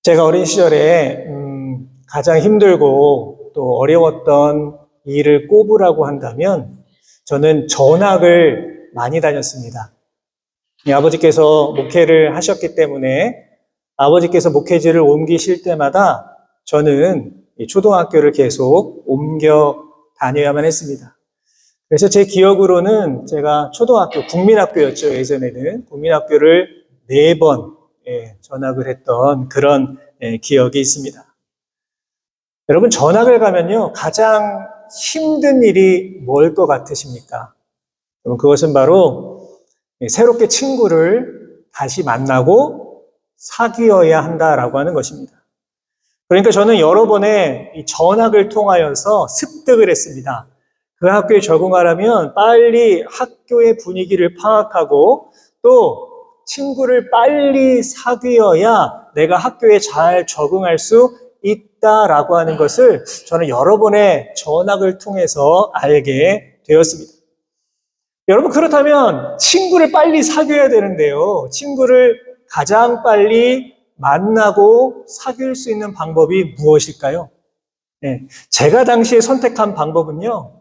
제가 어린 시절에 가장 힘들고 또 어려웠던 일을 꼽으라고 한다면 저는 전학을 많이 다녔습니다. 아버지께서 목회를 하셨기 때문에 아버지께서 목회지를 옮기실 때마다 저는 이 초등학교를 계속 옮겨 다녀야만 했습니다. 그래서 제 기억으로는 제가 초등학교, 국민학교였죠. 예전에는 국민학교를 4번 전학을 했던 그런 기억이 있습니다. 여러분, 전학을 가면요, 가장 힘든 일이 뭘 것 같으십니까? 그것은 바로 새롭게 친구를 다시 만나고 사귀어야 한다라고 하는 것입니다. 그러니까 저는 여러 번의 이 전학을 통하여서 습득을 했습니다. 그 학교에 적응하려면 빨리 학교의 분위기를 파악하고 또 친구를 빨리 사귀어야 내가 학교에 잘 적응할 수 있다라고 하는 것을 저는 여러 번의 전학을 통해서 알게 되었습니다. 여러분, 그렇다면 친구를 빨리 사귀어야 되는데요. 친구를 가장 빨리 만나고 사귈 수 있는 방법이 무엇일까요? 제가 당시에 선택한 방법은요,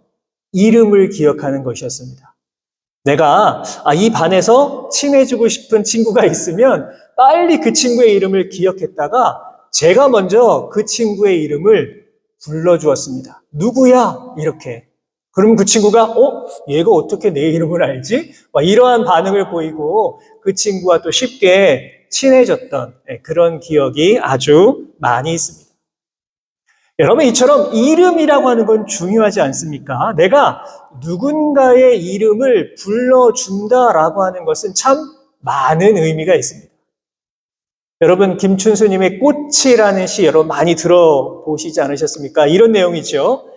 이름을 기억하는 것이었습니다. 내가 이 반에서 친해지고 싶은 친구가 있으면 빨리 그 친구의 이름을 기억했다가 제가 먼저 그 친구의 이름을 불러주었습니다. 누구야? 이렇게. 그럼 그 친구가 얘가 어떻게 내 이름을 알지? 이러한 반응을 보이고 그 친구와 또 쉽게 친해졌던 그런 기억이 아주 많이 있습니다. 여러분, 이처럼 이름이라고 하는 건 중요하지 않습니까? 내가 누군가의 이름을 불러준다라고 하는 것은 참 많은 의미가 있습니다. 여러분, 김춘수님의 꽃이라는 시 여러분 많이 들어보시지 않으셨습니까? 이런 내용이죠.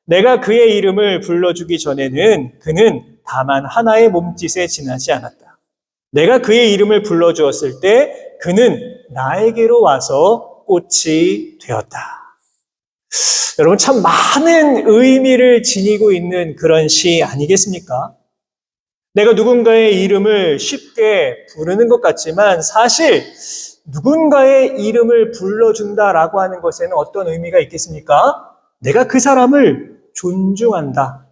내가 그의 이름을 불러주기 전에는 그는 다만 하나의 몸짓에 지나지 않았다. 내가 그의 이름을 불러주었을 때 그는 나에게로 와서 꽃이 되었다. 여러분, 참 많은 의미를 지니고 있는 그런 시 아니겠습니까? 내가 누군가의 이름을 쉽게 부르는 것 같지만 사실 누군가의 이름을 불러준다라고 하는 것에는 어떤 의미가 있겠습니까? 내가 그 사람을 존중한다.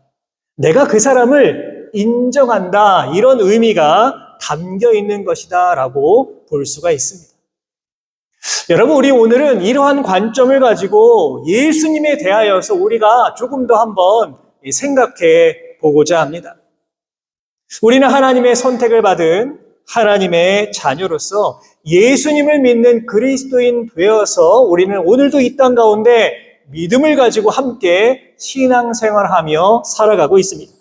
내가 그 사람을 인정한다. 이런 의미가 담겨 있는 것이다 라고 볼 수가 있습니다. 여러분, 우리 오늘은 이러한 관점을 가지고 예수님에 대하여서 우리가 조금 더 한번 생각해 보고자 합니다. 우리는 하나님의 선택을 받은 하나님의 자녀로서 예수님을 믿는 그리스도인 되어서 우리는 오늘도 이 땅 가운데 믿음을 가지고 함께 신앙생활하며 살아가고 있습니다.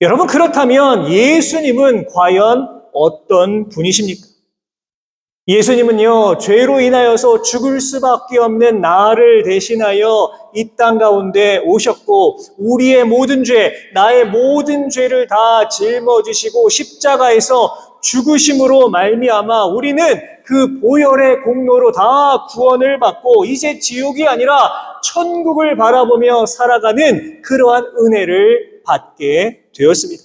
여러분, 그렇다면 예수님은 과연 어떤 분이십니까? 예수님은요, 죄로 인하여서 죽을 수밖에 없는 나를 대신하여 이 땅 가운데 오셨고 우리의 모든 죄, 나의 모든 죄를 다 짊어지시고 십자가에서 죽으심으로 말미암아 우리는 그 보혈의 공로로 다 구원을 받고 이제 지옥이 아니라 천국을 바라보며 살아가는 그러한 은혜를 받게 되었습니다.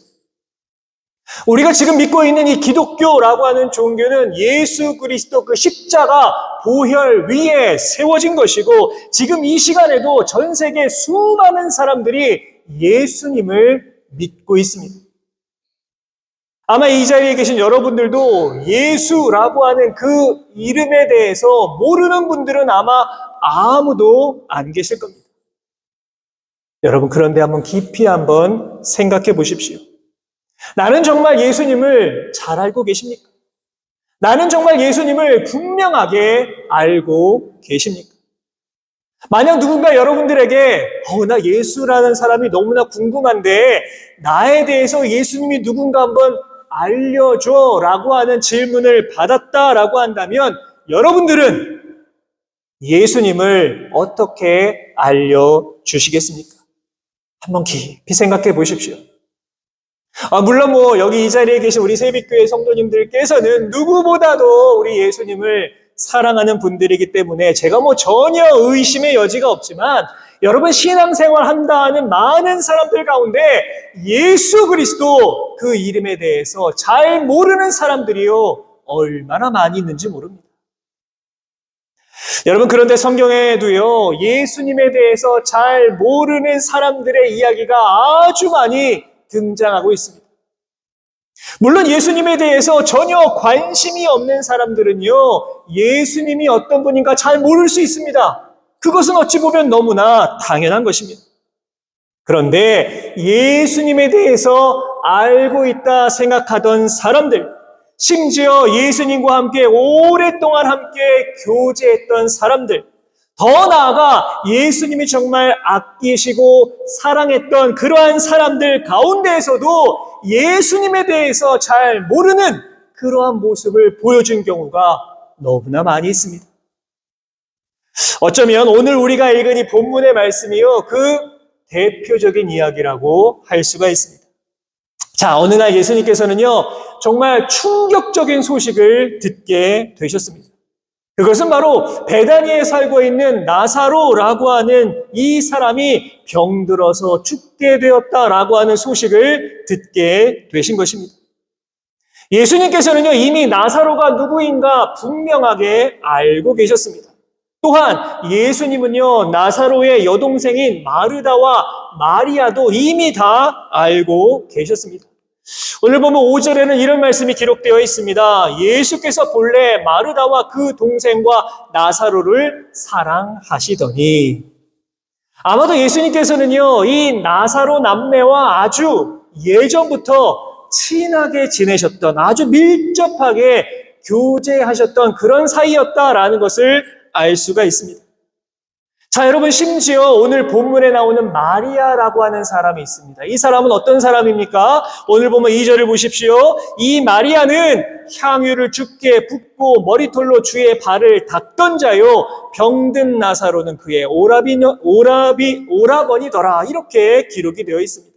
우리가 지금 믿고 있는 이 기독교라고 하는 종교는 예수 그리스도 그 십자가 보혈 위에 세워진 것이고 지금 이 시간에도 전 세계 수많은 사람들이 예수님을 믿고 있습니다. 아마 이 자리에 계신 여러분들도 예수라고 하는 그 이름에 대해서 모르는 분들은 아마 아무도 안 계실 겁니다. 여러분, 그런데 한번 깊이 한번 생각해 보십시오. 나는 정말 예수님을 잘 알고 계십니까? 나는 정말 예수님을 분명하게 알고 계십니까? 만약 누군가 여러분들에게 나 예수라는 사람이 너무나 궁금한데 나에 대해서 예수님이 누군가 한번 알려줘 라고 하는 질문을 받았다라고 한다면 여러분들은 예수님을 어떻게 알려주시겠습니까? 한번 깊이 생각해 보십시오. 물론 여기 이 자리에 계신 우리 세빛교회 성도님들께서는 누구보다도 우리 예수님을 사랑하는 분들이기 때문에 제가 전혀 의심의 여지가 없지만 여러분, 신앙생활 한다 하는 많은 사람들 가운데 예수 그리스도 그 이름에 대해서 잘 모르는 사람들이요 얼마나 많이 있는지 모릅니다. 여러분, 그런데 성경에도요, 예수님에 대해서 잘 모르는 사람들의 이야기가 아주 많이 등장하고 있습니다. 물론 예수님에 대해서 전혀 관심이 없는 사람들은요, 예수님이 어떤 분인가 잘 모를 수 있습니다. 그것은 어찌 보면 너무나 당연한 것입니다. 그런데 예수님에 대해서 알고 있다 생각하던 사람들, 심지어 예수님과 함께 오랫동안 함께 교제했던 사람들, 더 나아가 예수님이 정말 아끼시고 사랑했던 그러한 사람들 가운데에서도 예수님에 대해서 잘 모르는 그러한 모습을 보여준 경우가 너무나 많이 있습니다. 어쩌면 오늘 우리가 읽은 이 본문의 말씀이요, 그 대표적인 이야기라고 할 수가 있습니다. 자, 어느 날 예수님께서는요, 정말 충격적인 소식을 듣게 되셨습니다. 그것은 바로 베다니에 살고 있는 나사로라고 하는 이 사람이 병들어서 죽게 되었다라고 하는 소식을 듣게 되신 것입니다. 예수님께서는요, 이미 나사로가 누구인가 분명하게 알고 계셨습니다. 또한 예수님은요, 나사로의 여동생인 마르다와 마리아도 이미 다 알고 계셨습니다. 오늘 보면 5절에는 이런 말씀이 기록되어 있습니다. 예수께서 본래 마르다와 그 동생과 나사로를 사랑하시더니, 아마도 예수님께서는요, 이 나사로 남매와 아주 예전부터 친하게 지내셨던, 아주 밀접하게 교제하셨던 그런 사이였다라는 것을 알 수가 있습니다. 자, 여러분, 심지어 오늘 본문에 나오는 마리아라고 하는 사람이 있습니다. 이 사람은 어떤 사람입니까? 오늘 보면 2절을 보십시오. 이 마리아는 향유를 주께 붓고 머리털로 주의 발을 닦던 자요, 병든 나사로는 그의 오라버니더라. 이렇게 기록이 되어 있습니다.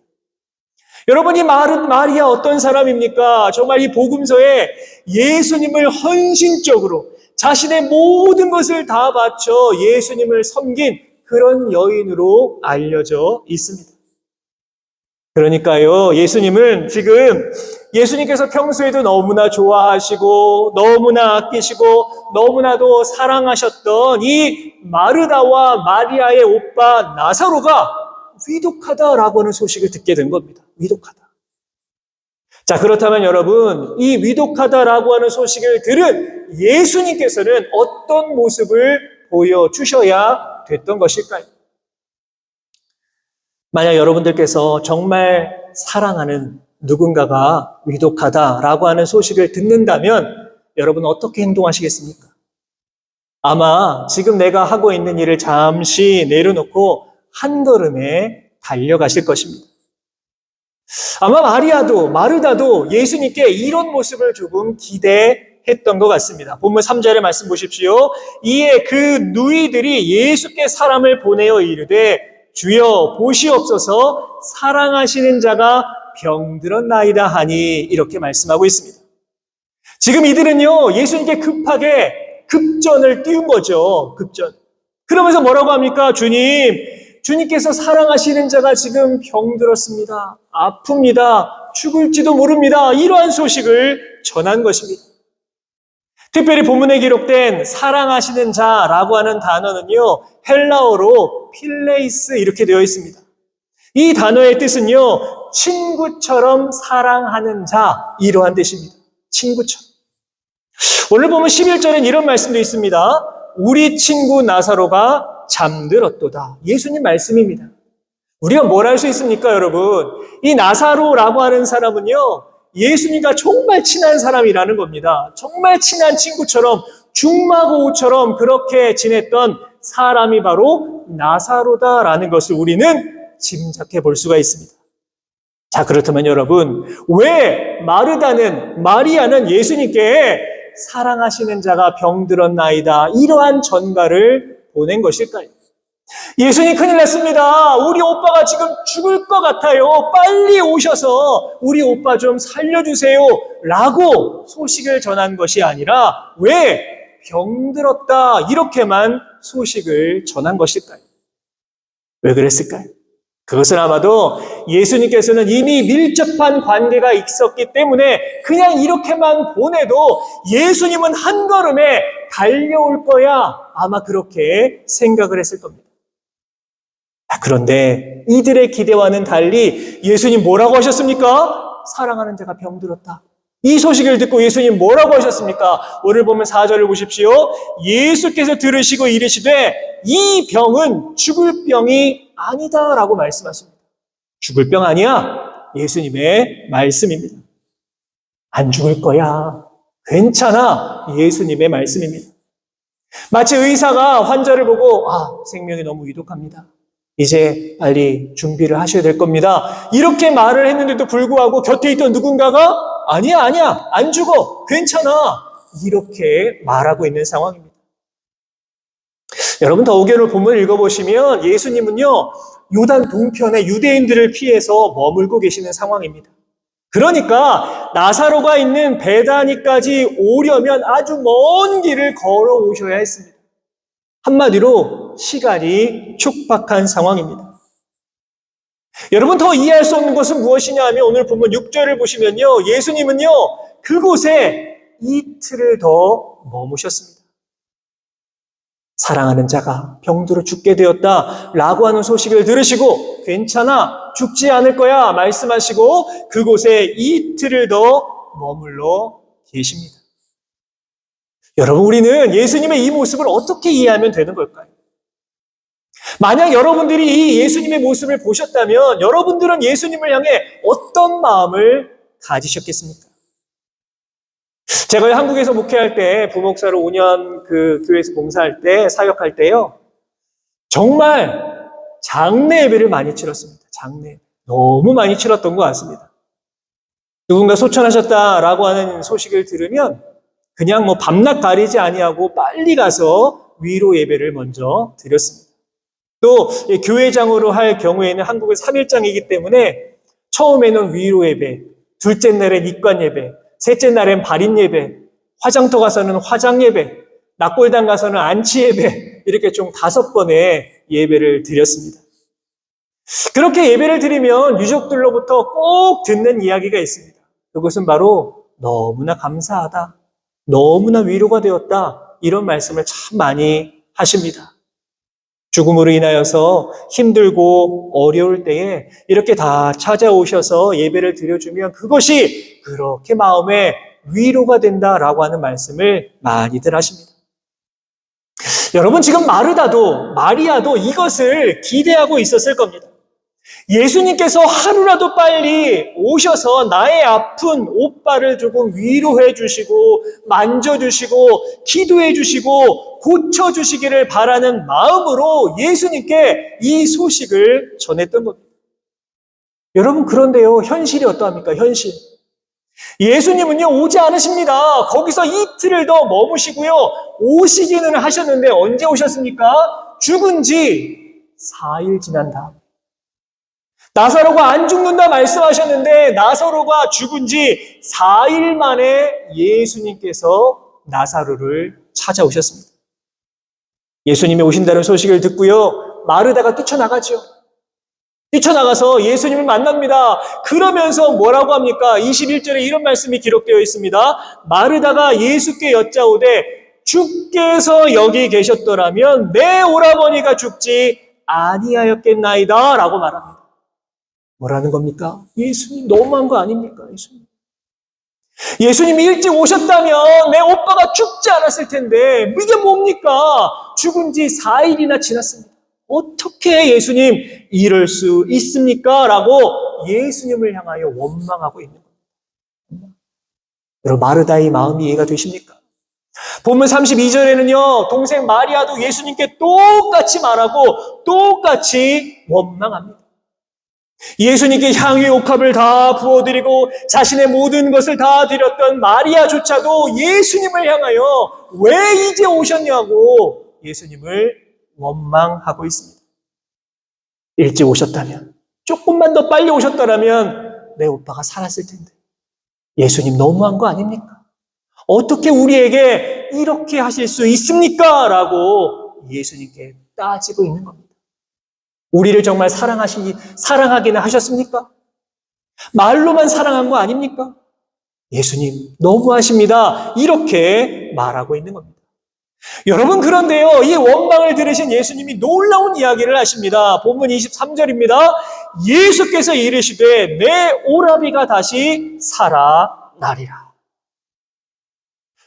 여러분, 이 마리아 어떤 사람입니까? 정말 이 복음서에 예수님을 헌신적으로 자신의 모든 것을 다 바쳐 예수님을 섬긴 그런 여인으로 알려져 있습니다. 그러니까요, 예수님은 지금 예수님께서 평소에도 너무나 좋아하시고 너무나 아끼시고 너무나도 사랑하셨던 이 마르다와 마리아의 오빠 나사로가 위독하다라고 하는 소식을 듣게 된 겁니다. 위독하다. 자, 그렇다면 여러분, 이 위독하다라고 하는 소식을 들은 예수님께서는 어떤 모습을 보여주셔야 됐던 것일까요? 만약 여러분들께서 정말 사랑하는 누군가가 위독하다라고 하는 소식을 듣는다면 여러분 어떻게 행동하시겠습니까? 아마 지금 내가 하고 있는 일을 잠시 내려놓고 한 걸음에 달려가실 것입니다. 아마 마르다도 예수님께 이런 모습을 조금 기대했던 것 같습니다. 본문 3절의 말씀 보십시오. 이에 그 누이들이 예수께 사람을 보내어 이르되 주여 보시옵소서 사랑하시는 자가 병들었나이다 하니, 이렇게 말씀하고 있습니다. 지금 이들은요, 예수님께 급하게 급전을 띄운 거죠. 급전. 그러면서 뭐라고 합니까? 주님께서 사랑하시는 자가 지금 병들었습니다. 아픕니다. 죽을지도 모릅니다. 이러한 소식을 전한 것입니다. 특별히 본문에 기록된 사랑하시는 자라고 하는 단어는요, 헬라어로 필레이스 이렇게 되어 있습니다. 이 단어의 뜻은요, 친구처럼 사랑하는 자, 이러한 뜻입니다. 친구처럼. 오늘 보면 11절엔 이런 말씀도 있습니다. 우리 친구 나사로가 잠들었도다. 예수님 말씀입니다. 우리가 뭘 할 수 있습니까, 여러분? 이 나사로라고 하는 사람은요, 예수님과 정말 친한 사람이라는 겁니다. 정말 친한 친구처럼, 중마고우처럼 그렇게 지냈던 사람이 바로 나사로다라는 것을 우리는 짐작해 볼 수가 있습니다. 자, 그렇다면 여러분, 왜 마리아는 예수님께 사랑하시는 자가 병들었나이다, 이러한 전가를 보낸 것일까요? 예수님 큰일 났습니다. 우리 오빠가 지금 죽을 것 같아요. 빨리 오셔서 우리 오빠 좀 살려주세요. 라고 소식을 전한 것이 아니라 왜 병들었다 이렇게만 소식을 전한 것일까요? 왜 그랬을까요? 그것은 아마도 예수님께서는 이미 밀접한 관계가 있었기 때문에 그냥 이렇게만 보내도 예수님은 한 걸음에 달려올 거야. 아마 그렇게 생각을 했을 겁니다. 그런데 이들의 기대와는 달리 예수님 뭐라고 하셨습니까? 사랑하는 자가 병들었다. 이 소식을 듣고 예수님 뭐라고 하셨습니까? 오늘 보면 4절을 보십시오. 예수께서 들으시고 이르시되 이 병은 죽을 병이 아니다 라고 말씀하십니다. 죽을 병 아니야? 예수님의 말씀입니다. 안 죽을 거야. 괜찮아. 예수님의 말씀입니다. 마치 의사가 환자를 보고 생명이 너무 위독합니다. 이제 빨리 준비를 하셔야 될 겁니다. 이렇게 말을 했는데도 불구하고 곁에 있던 누군가가 아니야, 안 죽어. 괜찮아. 이렇게 말하고 있는 상황입니다. 여러분 더욱이는 본문을 읽어보시면 예수님은요, 요단 동편에 유대인들을 피해서 머물고 계시는 상황입니다. 그러니까 나사로가 있는 베다니까지 오려면 아주 먼 길을 걸어오셔야 했습니다. 한마디로 시간이 촉박한 상황입니다. 여러분 더 이해할 수 없는 것은 무엇이냐 하면 오늘 본문 6절을 보시면요, 예수님은요 그곳에 이틀을 더 머무셨습니다. 사랑하는 자가 병들어 죽게 되었다라고 하는 소식을 들으시고 괜찮아, 죽지 않을 거야 말씀하시고 그곳에 이틀을 더 머물러 계십니다. 여러분, 우리는 예수님의 이 모습을 어떻게 이해하면 되는 걸까요? 만약 여러분들이 이 예수님의 모습을 보셨다면 여러분들은 예수님을 향해 어떤 마음을 가지셨겠습니까? 제가 한국에서 목회할 때 부목사로 5년 그 교회에서 봉사할 때 사역할 때요, 정말 장례 예배를 많이 치렀습니다. 장례 너무 많이 치렀던 것 같습니다. 누군가 소천하셨다라고 하는 소식을 들으면 그냥 밤낮 가리지 아니하고 빨리 가서 위로 예배를 먼저 드렸습니다. 또 교회장으로 할 경우에는 한국은 3일장이기 때문에 처음에는 위로 예배, 둘째 날엔 입관 예배, 셋째 날엔 발인 예배, 화장터 가서는 화장 예배, 낙골당 가서는 안치 예배, 이렇게 총 5번의 예배를 드렸습니다. 그렇게 예배를 드리면 유족들로부터 꼭 듣는 이야기가 있습니다. 그것은 바로 너무나 감사하다, 너무나 위로가 되었다, 이런 말씀을 참 많이 하십니다. 죽음으로 인하여서 힘들고 어려울 때에 이렇게 다 찾아오셔서 예배를 드려주면 그것이 그렇게 마음에 위로가 된다라고 하는 말씀을 많이들 하십니다. 여러분, 지금 마리아도 이것을 기대하고 있었을 겁니다. 예수님께서 하루라도 빨리 오셔서 나의 아픈 오빠를 조금 위로해 주시고 만져주시고 기도해 주시고 고쳐주시기를 바라는 마음으로 예수님께 이 소식을 전했던 겁니다. 여러분, 그런데요, 현실이 어떠합니까? 현실. 예수님은요, 오지 않으십니다. 거기서 이틀을 더 머무시고요, 오시기는 하셨는데 언제 오셨습니까? 죽은 지 4일 지난 다음. 나사로가 안 죽는다 말씀하셨는데 나사로가 죽은 지 4일 만에 예수님께서 나사로를 찾아오셨습니다. 예수님이 오신다는 소식을 듣고요, 마르다가 뛰쳐나가죠. 뛰쳐나가서 예수님을 만납니다. 그러면서 뭐라고 합니까? 21절에 이런 말씀이 기록되어 있습니다. 마르다가 예수께 여짜오되 주께서 여기 계셨더라면 내 오라버니가 죽지 아니하였겠나이다 라고 말합니다. 뭐라는 겁니까? 예수님 너무한 거 아닙니까? 예수님이 일찍 오셨다면 내 오빠가 죽지 않았을 텐데 이게 뭡니까? 죽은 지 4일이나 지났습니다. 어떻게 예수님 이럴 수 있습니까? 라고 예수님을 향하여 원망하고 있는 겁니다. 여러분, 마르다의 마음이 이해가 되십니까? 본문 32절에는요, 동생 마리아도 예수님께 똑같이 말하고 똑같이 원망합니다. 예수님께 향유 옥합을 다 부어드리고 자신의 모든 것을 다 드렸던 마리아조차도 예수님을 향하여 왜 이제 오셨냐고 예수님을 원망하고 있습니다. 일찍 오셨다면, 조금만 더 빨리 오셨더라면 내 오빠가 살았을 텐데 예수님 너무한 거 아닙니까? 어떻게 우리에게 이렇게 하실 수 있습니까? 라고 예수님께 따지고 있는 겁니다. 우리를 정말 사랑하기는 하셨습니까? 말로만 사랑한 거 아닙니까? 예수님 너무하십니다. 이렇게 말하고 있는 겁니다. 여러분, 그런데요, 이 원망을 들으신 예수님이 놀라운 이야기를 하십니다. 본문 23절입니다. 예수께서 이르시되 내 오라비가 다시 살아나리라.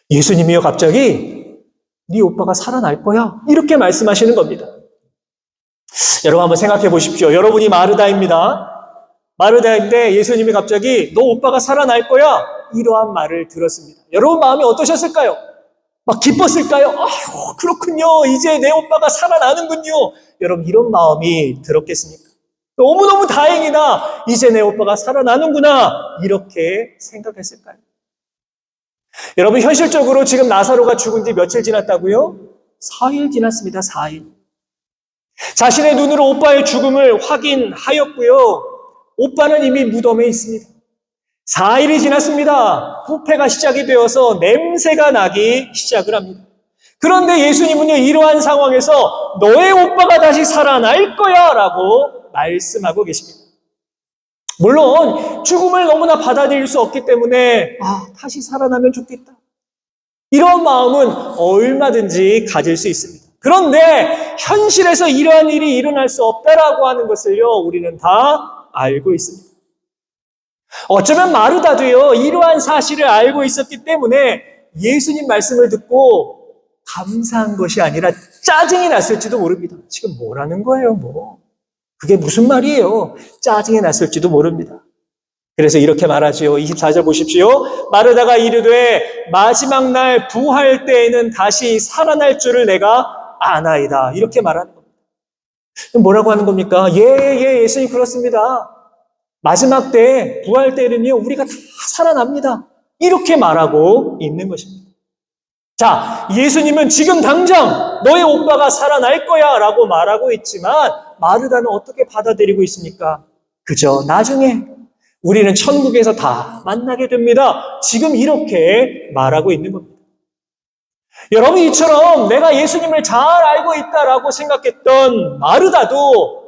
예수님이요, 갑자기 네 오빠가 살아날 거야, 이렇게 말씀하시는 겁니다. 여러분, 한번 생각해 보십시오. 여러분이 마르다입니다. 마르다인데 예수님이 갑자기 너 오빠가 살아날 거야, 이러한 말을 들었습니다. 여러분 마음이 어떠셨을까요? 막 기뻤을까요? 아유, 그렇군요, 이제 내 오빠가 살아나는군요. 여러분, 이런 마음이 들었겠습니까? 너무너무 다행이다, 이제 내 오빠가 살아나는구나, 이렇게 생각했을까요? 여러분, 현실적으로 지금 나사로가 죽은 지 며칠 지났다고요? 4일 지났습니다. 4일. 자신의 눈으로 오빠의 죽음을 확인하였고요. 오빠는 이미 무덤에 있습니다. 4일이 지났습니다. 후패가 시작이 되어서 냄새가 나기 시작을 합니다. 그런데 예수님은요, 이러한 상황에서 너의 오빠가 다시 살아날 거야 라고 말씀하고 계십니다. 물론 죽음을 너무나 받아들일 수 없기 때문에 다시 살아나면 좋겠다, 이런 마음은 얼마든지 가질 수 있습니다. 그런데 현실에서 이러한 일이 일어날 수 없다라고 하는 것을요, 우리는 다 알고 있습니다. 어쩌면 마르다도요, 이러한 사실을 알고 있었기 때문에 예수님 말씀을 듣고 감사한 것이 아니라 짜증이 났을지도 모릅니다. 지금 뭐라는 거예요, 그게 무슨 말이에요? 짜증이 났을지도 모릅니다. 그래서 이렇게 말하지요. 24절 보십시오. 마르다가 이르되 마지막 날 부활 때에는 다시 살아날 줄을 내가 아나이다, 이렇게 말하는 겁니다. 뭐라고 하는 겁니까? 예수님, 그렇습니다. 마지막 때, 부활 때는요, 우리가 다 살아납니다, 이렇게 말하고 있는 것입니다. 자, 예수님은 지금 당장 너의 오빠가 살아날 거야 라고 말하고 있지만 마르다는 어떻게 받아들이고 있습니까? 그저 나중에 우리는 천국에서 다 만나게 됩니다, 지금 이렇게 말하고 있는 겁니다. 여러분, 이처럼 내가 예수님을 잘 알고 있다라고 생각했던 마르다도,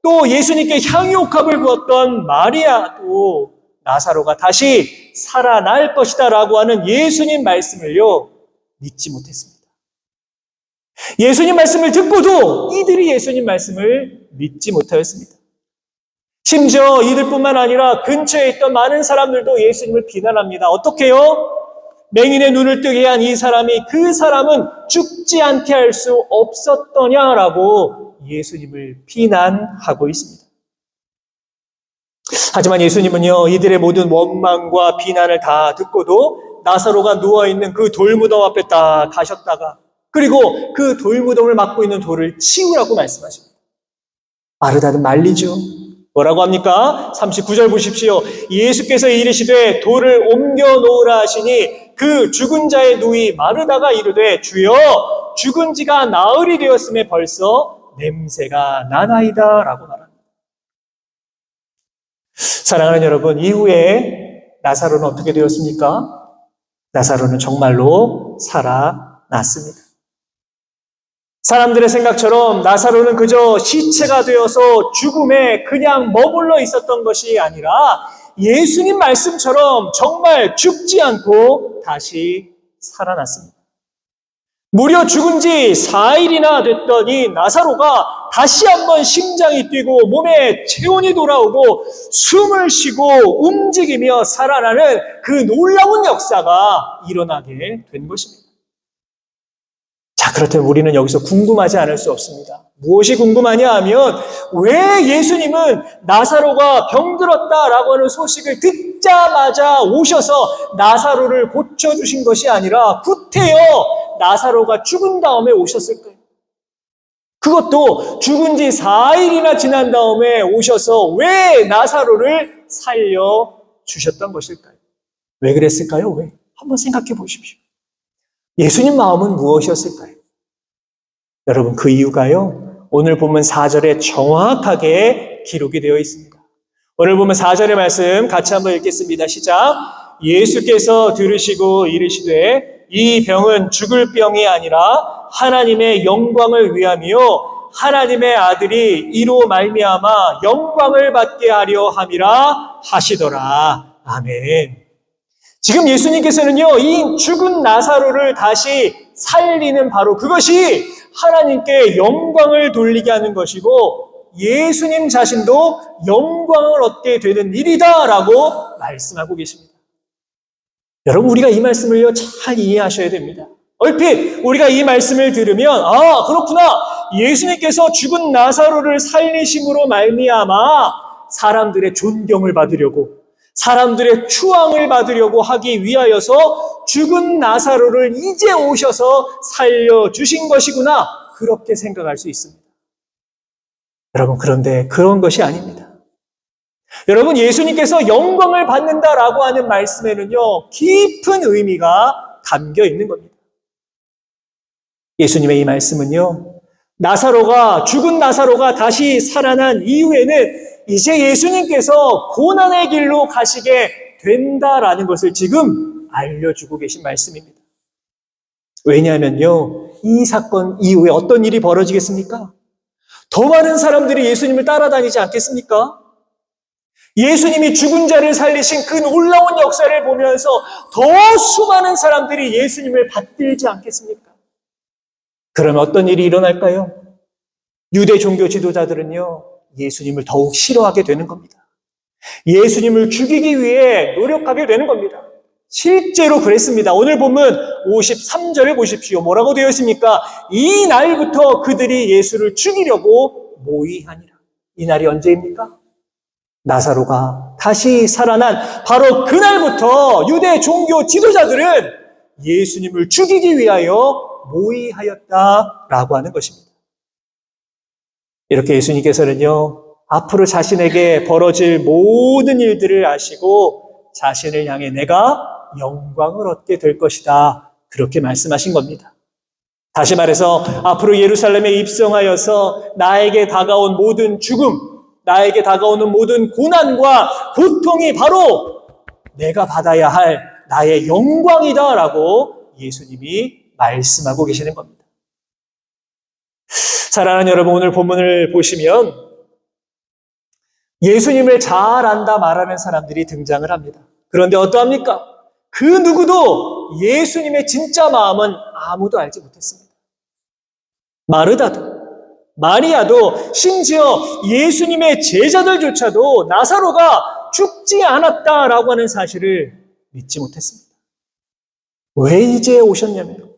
또 예수님께 향유옥합을 부었던 마리아도 나사로가 다시 살아날 것이다 라고 하는 예수님 말씀을요, 믿지 못했습니다. 예수님 말씀을 듣고도 이들이 예수님 말씀을 믿지 못하였습니다. 심지어 이들뿐만 아니라 근처에 있던 많은 사람들도 예수님을 비난합니다. 어떻게요? 맹인의 눈을 뜨게 한 이 사람이 그 사람은 죽지 않게 할 수 없었더냐라고 예수님을 비난하고 있습니다. 하지만 예수님은요, 이들의 모든 원망과 비난을 다 듣고도 나사로가 누워있는 그 돌무덤 앞에 딱 가셨다가, 그리고 그 돌무덤을 막고 있는 돌을 치우라고 말씀하십니다. 마르다는 말리죠. 뭐라고 합니까? 39절 보십시오. 예수께서 이르시되 돌을 옮겨 놓으라 하시니 그 죽은 자의 누이 마르다가 이르되 주여, 죽은 지가 나흘이 되었음에 벌써 냄새가 나나이다 라고 말합니다. 사랑하는 여러분, 이후에 나사로는 어떻게 되었습니까? 나사로는 정말로 살아났습니다. 사람들의 생각처럼 나사로는 그저 시체가 되어서 죽음에 그냥 머물러 있었던 것이 아니라 예수님 말씀처럼 정말 죽지 않고 다시 살아났습니다. 무려 죽은 지 4일이나 됐더니 나사로가 다시 한번 심장이 뛰고 몸에 체온이 돌아오고 숨을 쉬고 움직이며 살아나는 그 놀라운 역사가 일어나게 된 것입니다. 자, 그렇다면 우리는 여기서 궁금하지 않을 수 없습니다. 무엇이 궁금하냐 하면, 왜 예수님은 나사로가 병들었다라고 하는 소식을 듣자마자 오셔서 나사로를 고쳐주신 것이 아니라 구태여 나사로가 죽은 다음에 오셨을까요? 그것도 죽은 지 4일이나 지난 다음에 오셔서 왜 나사로를 살려주셨던 것일까요? 왜 그랬을까요? 왜? 한번 생각해 보십시오. 예수님 마음은 무엇이었을까요? 여러분, 그 이유가요, 오늘 보면 4절에 정확하게 기록이 되어 있습니다. 오늘 보면 4절의 말씀 같이 한번 읽겠습니다. 시작. 예수께서 들으시고 이르시되 이 병은 죽을 병이 아니라 하나님의 영광을 위함이요 하나님의 아들이 이로 말미암아 영광을 받게 하려 함이라 하시더라. 아멘. 지금 예수님께서는요, 이 죽은 나사로를 다시 살리는 바로 그것이 하나님께 영광을 돌리게 하는 것이고 예수님 자신도 영광을 얻게 되는 일이다라고 말씀하고 계십니다. 여러분, 우리가 이 말씀을요, 잘 이해하셔야 됩니다. 얼핏 우리가 이 말씀을 들으면 아, 그렇구나. 예수님께서 죽은 나사로를 살리심으로 말미암아 사람들의 존경을 받으려고, 사람들의 추앙을 받으려고 하기 위하여서 죽은 나사로를 이제 오셔서 살려주신 것이구나, 그렇게 생각할 수 있습니다. 여러분, 그런데 그런 것이 아닙니다. 여러분, 예수님께서 영광을 받는다라고 하는 말씀에는요, 깊은 의미가 담겨 있는 겁니다. 예수님의 이 말씀은요, 죽은 나사로가 다시 살아난 이후에는 이제 예수님께서 고난의 길로 가시게 된다라는 것을 지금 알려주고 계신 말씀입니다. 왜냐하면요, 이 사건 이후에 어떤 일이 벌어지겠습니까? 더 많은 사람들이 예수님을 따라다니지 않겠습니까? 예수님이 죽은 자를 살리신 그 놀라운 역사를 보면서 더 수많은 사람들이 예수님을 받들지 않겠습니까? 그러면 어떤 일이 일어날까요? 유대 종교 지도자들은요, 예수님을 더욱 싫어하게 되는 겁니다. 예수님을 죽이기 위해 노력하게 되는 겁니다. 실제로 그랬습니다. 오늘 본문 53절을 보십시오. 뭐라고 되어 있습니까? 이 날부터 그들이 예수를 죽이려고 모의하니라. 이 날이 언제입니까? 나사로가 다시 살아난 바로 그날부터 유대 종교 지도자들은 예수님을 죽이기 위하여 모의하였다라고 하는 것입니다. 이렇게 예수님께서는요, 앞으로 자신에게 벌어질 모든 일들을 아시고 자신을 향해 내가 영광을 얻게 될 것이다, 그렇게 말씀하신 겁니다. 다시 말해서 앞으로 예루살렘에 입성하여서 나에게 다가온 모든 죽음, 나에게 다가오는 모든 고난과 고통이 바로 내가 받아야 할 나의 영광이다라고 예수님이 말씀하고 계시는 겁니다. 사랑하는 여러분, 오늘 본문을 보시면 예수님을 잘 안다 말하는 사람들이 등장을 합니다. 그런데 어떠합니까? 그 누구도 예수님의 진짜 마음은 아무도 알지 못했습니다. 마르다도, 마리아도, 심지어 예수님의 제자들조차도 나사로가 죽지 않았다라고 하는 사실을 믿지 못했습니다. 왜 이제 오셨냐면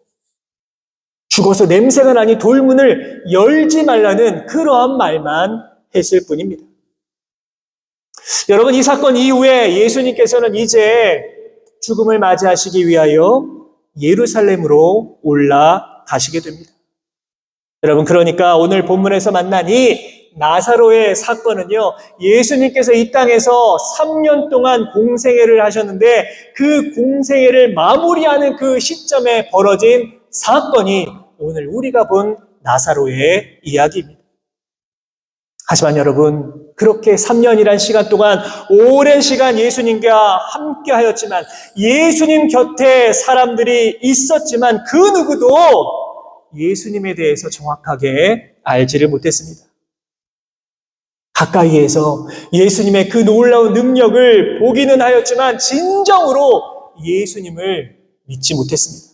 죽어서 냄새가 나니 돌문을 열지 말라는 그러한 말만 했을 뿐입니다. 여러분, 이 사건 이후에 예수님께서는 이제 죽음을 맞이하시기 위하여 예루살렘으로 올라가시게 됩니다. 여러분, 그러니까 오늘 본문에서 만난 이 나사로의 사건은요, 예수님께서 이 땅에서 3년 동안 공생애를 하셨는데 그 공생애를 마무리하는 그 시점에 벌어진 사건이 오늘 우리가 본 나사로의 이야기입니다. 하지만 여러분, 그렇게 3년이란 시간 동안 오랜 시간 예수님과 함께 하였지만, 예수님 곁에 사람들이 있었지만 그 누구도 예수님에 대해서 정확하게 알지를 못했습니다. 가까이에서 예수님의 그 놀라운 능력을 보기는 하였지만 진정으로 예수님을 믿지 못했습니다.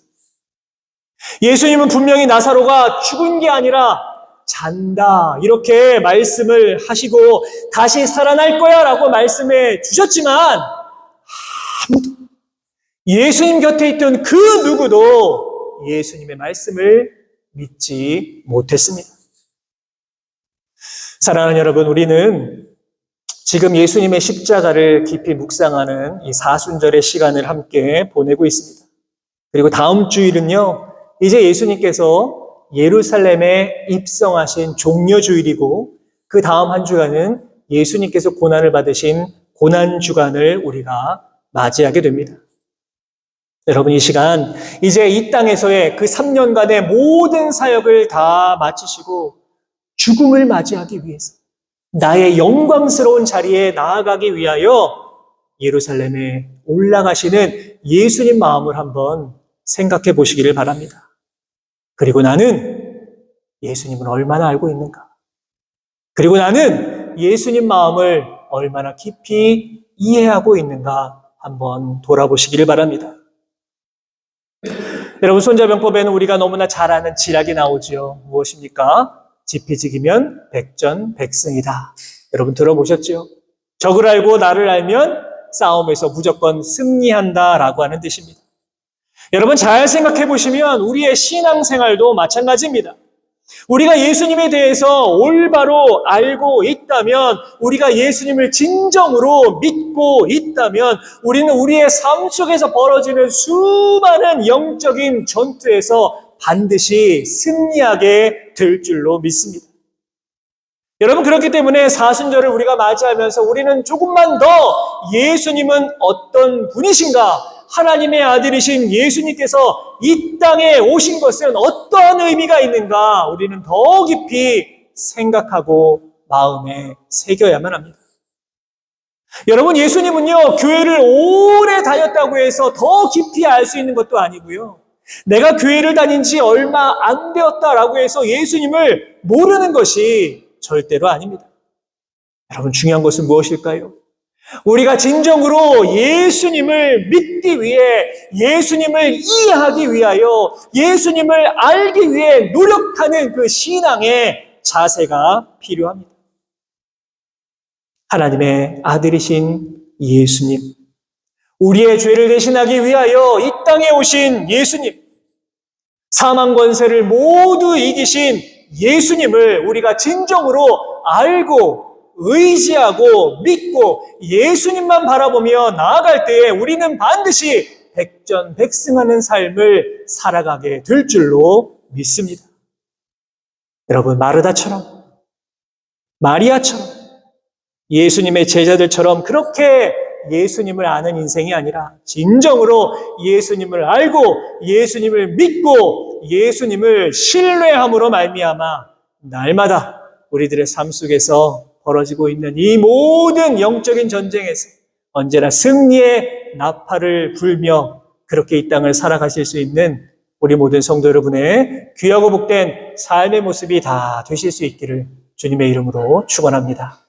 예수님은 분명히 나사로가 죽은 게 아니라 잔다, 이렇게 말씀을 하시고 다시 살아날 거야 라고 말씀해 주셨지만 아무도, 예수님 곁에 있던 그 누구도 예수님의 말씀을 믿지 못했습니다. 사랑하는 여러분, 우리는 지금 예수님의 십자가를 깊이 묵상하는 이 사순절의 시간을 함께 보내고 있습니다. 그리고 다음 주일은요, 이제 예수님께서 예루살렘에 입성하신 종려주일이고, 그 다음 한 주간은 예수님께서 고난을 받으신 고난주간을 우리가 맞이하게 됩니다. 여러분, 이 시간 이제 이 땅에서의 그 3년간의 모든 사역을 다 마치시고 죽음을 맞이하기 위해서 나의 영광스러운 자리에 나아가기 위하여 예루살렘에 올라가시는 예수님 마음을 한번 생각해 보시기를 바랍니다. 그리고 나는 예수님을 얼마나 알고 있는가? 그리고 나는 예수님 마음을 얼마나 깊이 이해하고 있는가? 한번 돌아보시기를 바랍니다. 여러분, 손자병법에는 우리가 너무나 잘 아는 지략이 나오지요. 무엇입니까? 지피지기면 백전백승이다. 여러분 들어보셨죠? 적을 알고 나를 알면 싸움에서 무조건 승리한다라고 하는 뜻입니다. 여러분 잘 생각해 보시면 우리의 신앙생활도 마찬가지입니다. 우리가 예수님에 대해서 올바로 알고 있다면, 우리가 예수님을 진정으로 믿고 있다면, 우리는 우리의 삶 속에서 벌어지는 수많은 영적인 전투에서 반드시 승리하게 될 줄로 믿습니다. 여러분, 그렇기 때문에 사순절을 우리가 맞이하면서 우리는 조금만 더 예수님은 어떤 분이신가, 하나님의 아들이신 예수님께서 이 땅에 오신 것은 어떠한 의미가 있는가, 우리는 더 깊이 생각하고 마음에 새겨야만 합니다. 여러분, 예수님은요, 교회를 오래 다녔다고 해서 더 깊이 알 수 있는 것도 아니고요, 내가 교회를 다닌 지 얼마 안 되었다라고 해서 예수님을 모르는 것이 절대로 아닙니다. 여러분, 중요한 것은 무엇일까요? 우리가 진정으로 예수님을 믿기 위해, 예수님을 이해하기 위하여, 예수님을 알기 위해 노력하는 그 신앙의 자세가 필요합니다. 하나님의 아들이신 예수님, 우리의 죄를 대신하기 위하여 이 땅에 오신 예수님, 사망 권세를 모두 이기신 예수님을 우리가 진정으로 알고 의지하고 믿고 예수님만 바라보며 나아갈 때에 우리는 반드시 백전백승하는 삶을 살아가게 될 줄로 믿습니다. 여러분, 마르다처럼, 마리아처럼, 예수님의 제자들처럼 그렇게 예수님을 아는 인생이 아니라 진정으로 예수님을 알고 예수님을 믿고 예수님을 신뢰함으로 말미암아 날마다 우리들의 삶 속에서 벌어지고 있는 이 모든 영적인 전쟁에서 언제나 승리의 나팔을 불며 그렇게 이 땅을 살아가실 수 있는 우리 모든 성도 여러분의 귀하고 복된 삶의 모습이 다 되실 수 있기를 주님의 이름으로 축원합니다.